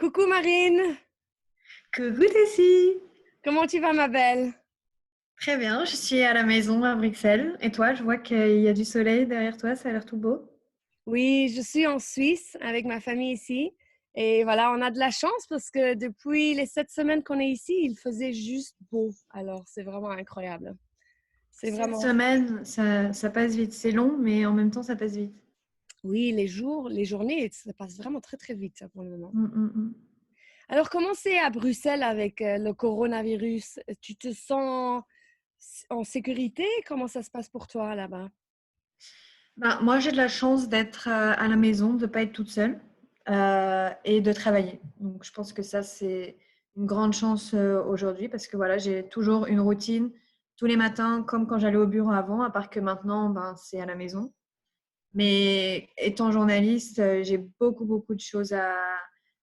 Coucou Marine, Coucou Tessie! comment tu vas ma belle? Très bien, je suis à la maison à Bruxelles. Et toi, je vois qu'il y a du soleil derrière toi, ça a l'air tout beau. Oui, je suis en Suisse avec ma famille ici. Et voilà, on a de la chance parce que depuis les 7 semaines qu'on est ici, il faisait juste beau. Alors, c'est vraiment incroyable. C'est Cette vraiment, semaine, ça passe vite. C'est long, mais en même temps, ça passe vite. oui, les jours, les journées, ça passe vraiment très très vite ça, pour le moment. Mm, mm, mm. Alors, comment c'est à Bruxelles avec le coronavirus? Tu te sens en sécurité? Comment ça se passe pour toi là-bas? Ben, moi, j'ai de la chance d'être à la maison, de ne pas être toute seule et de travailler. Donc, je pense que ça, c'est une grande chance aujourd'hui parce que voilà, j'ai toujours une routine tous les matins, comme quand j'allais au bureau avant, à part que maintenant, ben, c'est à la maison. Mais étant journaliste, j'ai beaucoup, beaucoup de choses à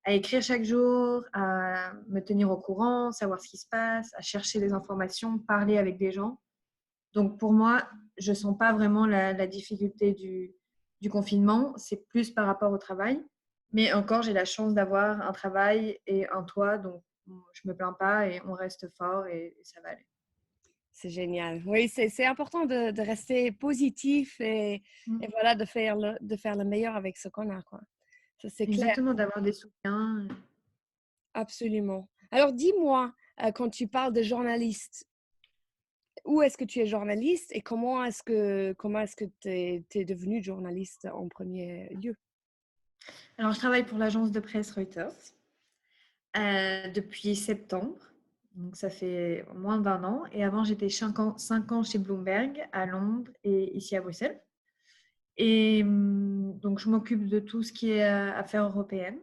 écrire chaque jour, à me tenir au courant, savoir ce qui se passe, à chercher des informations, parler avec des gens. Donc pour moi, je ne sens pas vraiment la difficulté du confinement. C'est plus par rapport au travail. Mais encore, j'ai la chance d'avoir un travail et un toit. Donc je ne me plains pas et on reste fort et ça va aller. C'est génial. Oui, c'est important de rester positif et Mm. voilà, de faire le meilleur avec ce qu'on a, quoi. Ça, c'est clair, Exactement, d'avoir des soutiens. absolument. Alors, dis-moi, quand tu parles de journaliste, où est-ce que tu es journaliste et comment est-ce que tu es devenu journaliste en premier lieu? Alors, je travaille pour l'agence de presse Reuters. Depuis septembre. Donc, ça fait moins d'1 an. Et avant, j'étais 5 ans chez Bloomberg à Londres et ici à Bruxelles. Et donc, je m'occupe de tout ce qui est affaires européennes.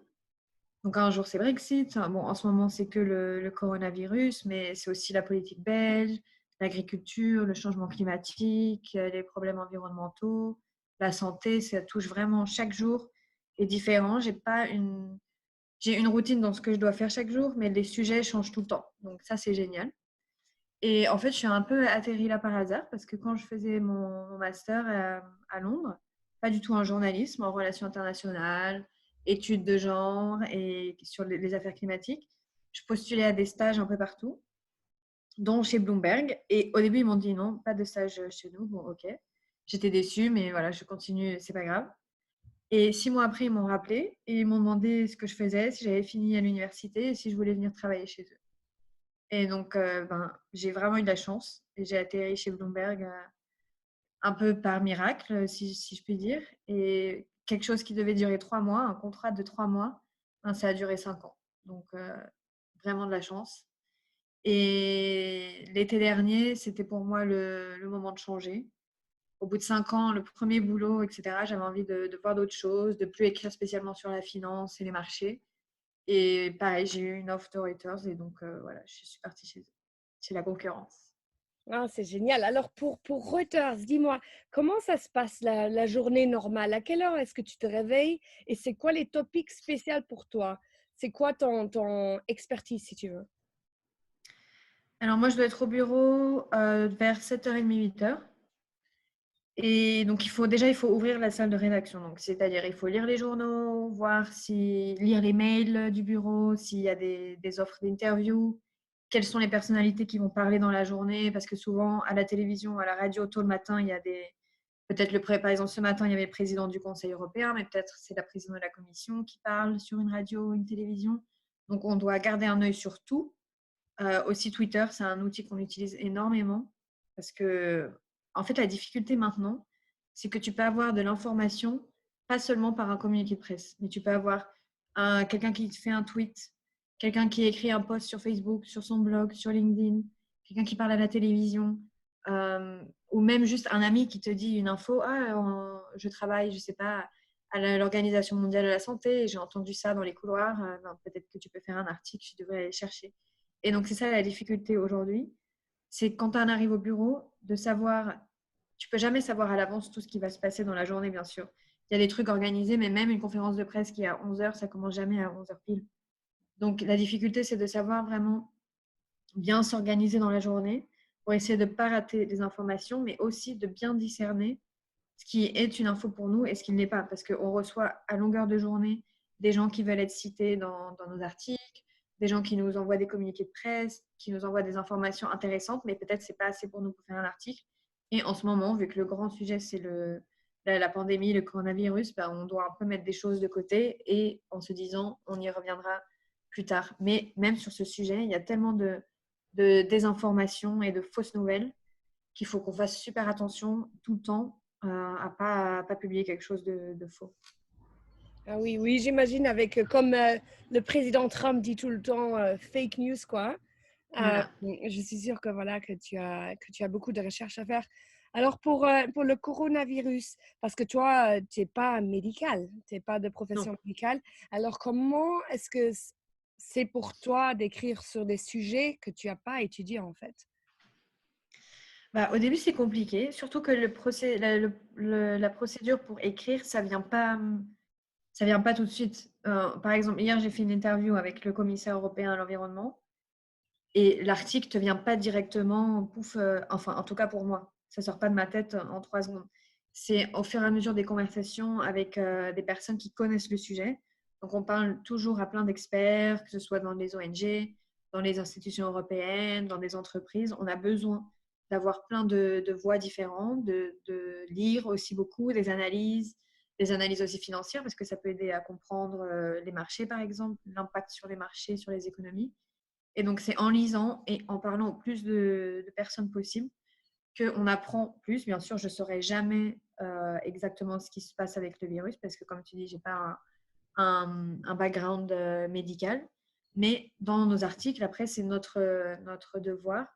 Donc, un jour, c'est Brexit. Bon, en ce moment, c'est que le coronavirus, mais c'est aussi la politique belge, l'agriculture, le changement climatique, les problèmes environnementaux, la santé. Ça touche vraiment chaque jour est différent. J'ai une routine dans ce que je dois faire chaque jour, mais les sujets changent tout le temps. Donc ça, c'est génial. Et en fait, je suis un peu atterrie là par hasard parce que quand je faisais mon master à Londres, pas du tout en journalisme, en relations internationales, études de genre et sur les affaires climatiques, je postulais à des stages un peu partout, dont chez Bloomberg. Et au début, ils m'ont dit non, pas de stage chez nous. Bon, ok. J'étais déçue, mais voilà, je continue, c'est pas grave. Et 6 mois après, ils m'ont rappelé et ils m'ont demandé ce que je faisais, si j'avais fini à l'université et si je voulais venir travailler chez eux. Et donc, ben, j'ai vraiment eu de la chance et j'ai atterri chez Bloomberg un peu par miracle, si je puis dire. Et quelque chose qui devait durer 3 mois, un contrat de 3 mois, ben, ça a duré 5 ans. Donc, vraiment de la chance. Et l'été dernier, c'était pour moi le moment de changer. Au bout de 5 ans, le premier boulot, etc., j'avais envie de voir d'autres choses, de plus écrire spécialement sur la finance et les marchés. Et pareil, j'ai eu une offre de Reuters et donc voilà, je suis partie chez eux, chez la concurrence. Ah, c'est génial. Alors, pour Reuters, dis-moi, comment ça se passe la journée normale? À quelle heure est-ce que tu te réveilles et c'est quoi les topics spéciaux pour toi? C'est quoi ton expertise, si tu veux? Alors moi, je dois être au bureau vers 7h30, 8h. Et donc, il faut ouvrir la salle de rédaction. Donc, c'est-à-dire, il faut lire les journaux, lire les mails du bureau, s'il y a des offres d'interview, quelles sont les personnalités qui vont parler dans la journée, parce que souvent, à la télévision, à la radio, tôt le matin, il y a par exemple, ce matin, il y avait le président du Conseil européen, mais peut-être c'est la présidente de la Commission qui parle sur une radio ou une télévision. Donc, on doit garder un œil sur tout. Aussi, Twitter, c'est un outil qu'on utilise énormément parce que, en fait, la difficulté maintenant, c'est que tu peux avoir de l'information, pas seulement par un communiqué de presse, mais tu peux avoir quelqu'un qui te fait un tweet, quelqu'un qui écrit un post sur Facebook, sur son blog, sur LinkedIn, quelqu'un qui parle à la télévision, ou même juste un ami qui te dit une info. Ah, je travaille, je sais pas, à l'Organisation mondiale de la santé, et j'ai entendu ça dans les couloirs. Ben, peut-être que tu peux faire un article, tu devrais aller chercher. Et donc, c'est ça la difficulté aujourd'hui. C'est quand on arrive au bureau, de savoir, tu peux jamais savoir à l'avance tout ce qui va se passer dans la journée, bien sûr. Il y a des trucs organisés, mais même une conférence de presse qui est à 11h, ça commence jamais à 11h pile. Donc, la difficulté, c'est de savoir vraiment bien s'organiser dans la journée pour essayer de ne pas rater les informations, mais aussi de bien discerner ce qui est une info pour nous et ce qui ne l'est pas. Parce qu'on reçoit à longueur de journée des gens qui veulent être cités dans nos articles, des gens qui nous envoient des communiqués de presse, qui nous envoient des informations intéressantes, mais peut-être c'est pas assez pour nous pour faire un article. Et en ce moment, vu que le grand sujet, c'est la pandémie, le coronavirus, ben, on doit un peu mettre des choses de côté et en se disant, on y reviendra plus tard. Mais même sur ce sujet, il y a tellement de désinformation et de fausses nouvelles qu'il faut qu'on fasse super attention tout le temps à pas publier quelque chose de faux. Ah oui, oui, j'imagine avec, comme le président Trump dit tout le temps, fake news, quoi. Voilà. Je suis sûre que, voilà, que tu as beaucoup de recherches à faire. Alors, pour le coronavirus, parce que toi, tu n'es pas médical, tu n'es pas de Non. profession médicale. Alors, comment est-ce que c'est pour toi d'écrire sur des sujets que tu n'as pas étudiés, en fait? Bah, au début, c'est compliqué, surtout que la procédure pour écrire, ça vient pas tout de suite. Par exemple, hier, j'ai fait une interview avec le commissaire européen à l'environnement et l'article te vient pas directement, pouf, enfin, en tout cas pour moi, ça sort pas de ma tête en 3 secondes. C'est au fur et à mesure des conversations avec des personnes qui connaissent le sujet. Donc, on parle toujours à plein d'experts, que ce soit dans les ONG, dans les institutions européennes, dans des entreprises. On a besoin d'avoir plein de voix différentes, de lire aussi beaucoup, des analyses aussi financières, parce que ça peut aider à comprendre les marchés, par exemple, l'impact sur les marchés, sur les économies. Et donc, c'est en lisant et en parlant au plus de personnes possible qu'on apprend plus. Bien sûr, je ne saurais jamais exactement ce qui se passe avec le virus parce que, comme tu dis, je n'ai pas un background médical. Mais dans nos articles, après, c'est notre devoir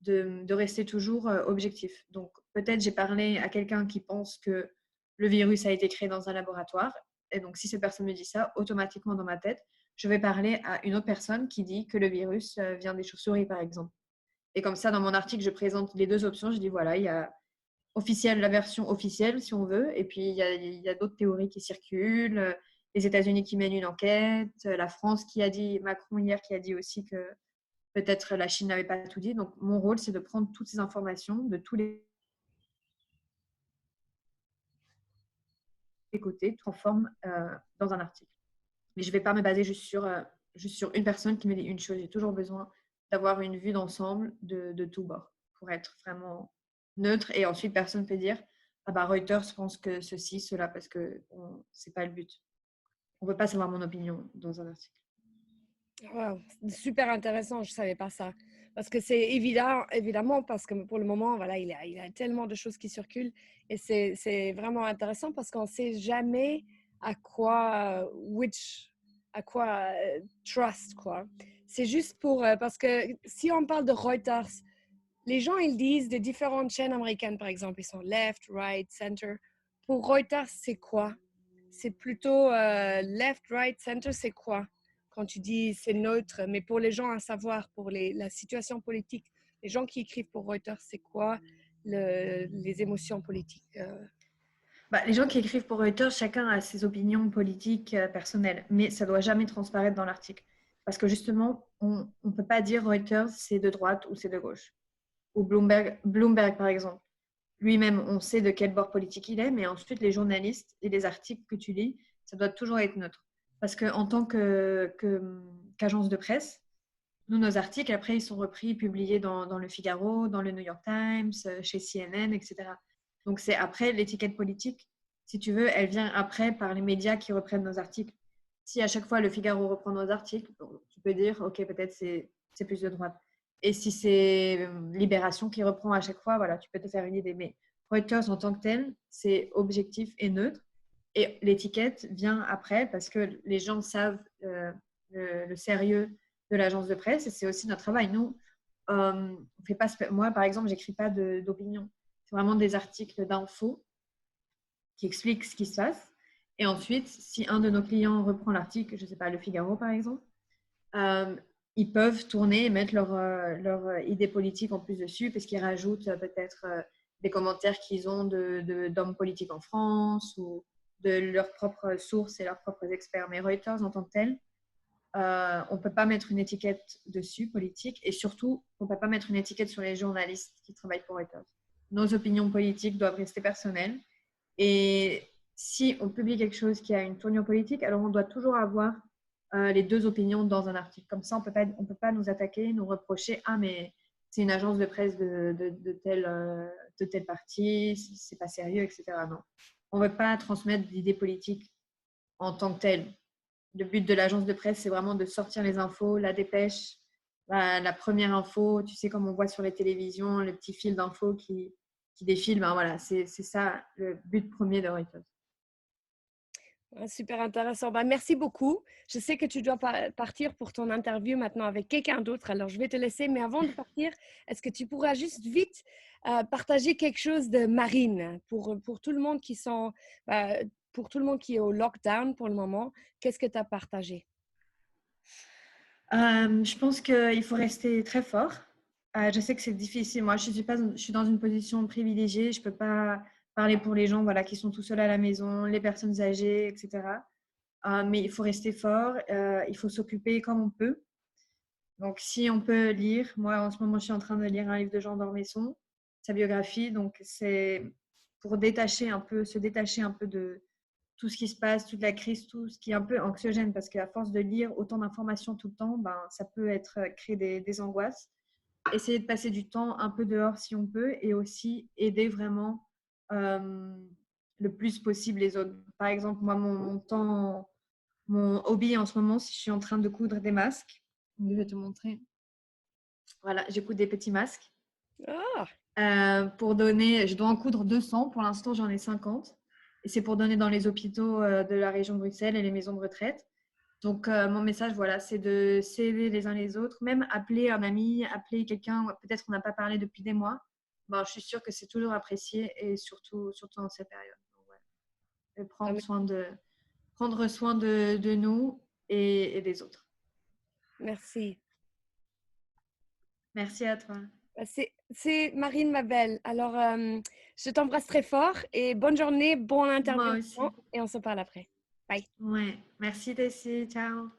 de rester toujours objectif. Donc, peut-être j'ai parlé à quelqu'un qui pense que le virus a été créé dans un laboratoire. Et donc, si cette personne me dit ça, automatiquement dans ma tête, je vais parler à une autre personne qui dit que le virus vient des chauves-souris, par exemple. Et comme ça, dans mon article, je présente les deux options. Je dis, voilà, il y a officielle, la version officielle, si on veut. Et puis, il y a d'autres théories qui circulent. Les États-Unis qui mènent une enquête. La France qui a dit, Macron hier qui a dit aussi que peut-être la Chine n'avait pas tout dit. Donc, mon rôle, c'est de prendre toutes ces informations de tous les côtés, transforme dans un article. Mais je ne vais pas me baser juste sur une personne qui me dit une chose. J'ai toujours besoin d'avoir une vue d'ensemble de tout bord pour être vraiment neutre. Et ensuite, personne ne peut dire ah bah Reuters pense que ceci, cela, parce que ce n'est pas le but. On ne peut pas savoir mon opinion dans un article. Wow, super intéressant, je ne savais pas ça. Parce que c'est évident, évidemment, parce que pour le moment, voilà, il y a tellement de choses qui circulent et c'est vraiment intéressant parce qu'on ne sait jamais à quoi, à quoi trust, quoi. C'est juste parce que si on parle de Reuters, les gens, ils disent de différentes chaînes américaines, par exemple, ils sont left, right, center. Pour Reuters, c'est quoi? C'est plutôt left, right, center, c'est quoi? Quand tu dis c'est neutre, mais pour les gens à savoir, pour la situation politique, les gens qui écrivent pour Reuters, c'est quoi les émotions politiques? Bah, les gens qui écrivent pour Reuters, chacun a ses opinions politiques personnelles, mais ça ne doit jamais transparaître dans l'article. Parce que justement, on ne peut pas dire Reuters, c'est de droite ou c'est de gauche. Ou Bloomberg, par exemple. Lui-même, on sait de quel bord politique il est, mais ensuite, les journalistes et les articles que tu lis, ça doit toujours être neutre. Parce qu'en tant qu'agence de presse, nous, nos articles, après, ils sont repris, publiés dans le Figaro, dans le New York Times, chez CNN, etc. Donc, c'est après l'étiquette politique, si tu veux, elle vient après par les médias qui reprennent nos articles. Si à chaque fois le Figaro reprend nos articles, tu peux dire, OK, peut-être c'est plus de droite. Et si c'est Libération qui reprend à chaque fois, voilà, tu peux te faire une idée. Mais Reuters en tant que tel, c'est objectif et neutre. Et l'étiquette vient après parce que les gens savent le sérieux de l'agence de presse et c'est aussi notre travail. Nous, on fait pas, moi, par exemple, j'écris pas d'opinion. C'est vraiment des articles d'infos qui expliquent ce qui se passe. Et ensuite, si un de nos clients reprend l'article, je ne sais pas, Le Figaro par exemple, euh, ils peuvent tourner et mettre leur idée politique en plus dessus parce qu'ils rajoutent peut-être des commentaires qu'ils ont d'hommes politiques en France ou de leurs propres sources et leurs propres experts. Mais Reuters en tant que tel, on ne peut pas mettre une étiquette dessus, politique, et surtout, on ne peut pas mettre une étiquette sur les journalistes qui travaillent pour Reuters. Nos opinions politiques doivent rester personnelles, et si on publie quelque chose qui a une tournure politique, alors on doit toujours avoir les deux opinions dans un article. Comme ça, on peut pas nous attaquer, nous reprocher, ah, mais c'est une agence de presse de tel parti, c'est pas sérieux, etc. Non. On ne veut pas transmettre d'idées politiques en tant que telles. Le but de l'agence de presse, c'est vraiment de sortir les infos, la dépêche, la première info, tu sais, comme on voit sur les télévisions, le petit fil d'infos qui défile. Ben voilà, c'est ça le but premier de Reuters. Ouais, super intéressant. Bah, merci beaucoup. Je sais que tu dois partir pour ton interview maintenant avec quelqu'un d'autre, alors je vais te laisser. Mais avant de partir, est-ce que tu pourras juste vite partager quelque chose de Marine pour tout le monde pour tout le monde qui est au lockdown pour le moment? Qu'est-ce que tu as partagé? Je pense qu'il faut rester très fort. Je sais que c'est difficile. Moi, je suis dans une position privilégiée. Je ne peux pas parler pour les gens voilà, qui sont tout seuls à la maison, les personnes âgées, etc. Mais il faut rester fort. Il faut s'occuper comme on peut. Donc, si on peut lire, moi, en ce moment, je suis en train de lire un livre de Jean d'Ormesson, sa biographie. Donc, c'est pour se détacher un peu de tout ce qui se passe, toute la crise, tout ce qui est un peu anxiogène, parce qu'à force de lire autant d'informations tout le temps, ben, ça peut créer des angoisses. Essayer de passer du temps un peu dehors si on peut, et aussi aider vraiment le plus possible les autres. Par exemple, moi, mon hobby en ce moment, si je suis en train de coudre des masques, je vais te montrer. Voilà, je couds des petits masques. Ah, Pour donner, je dois en coudre 200, pour l'instant j'en ai 50. Et c'est pour donner dans les hôpitaux de la région de Bruxelles et les maisons de retraite. Donc mon message, voilà, c'est de s'aider les uns les autres, même appeler un ami, appeler quelqu'un, peut-être qu'on n'a pas parlé depuis des mois. Ben, je suis sûre que c'est toujours apprécié et surtout dans cette période. Donc, ouais. Et prendre soin de nous et des autres. merci. Merci à toi. C'est Marine, ma belle. Alors, je t'embrasse très fort et bonne journée, bon interview Moi aussi. et on se parle après. Bye. Ouais. Merci Tessie. Ciao.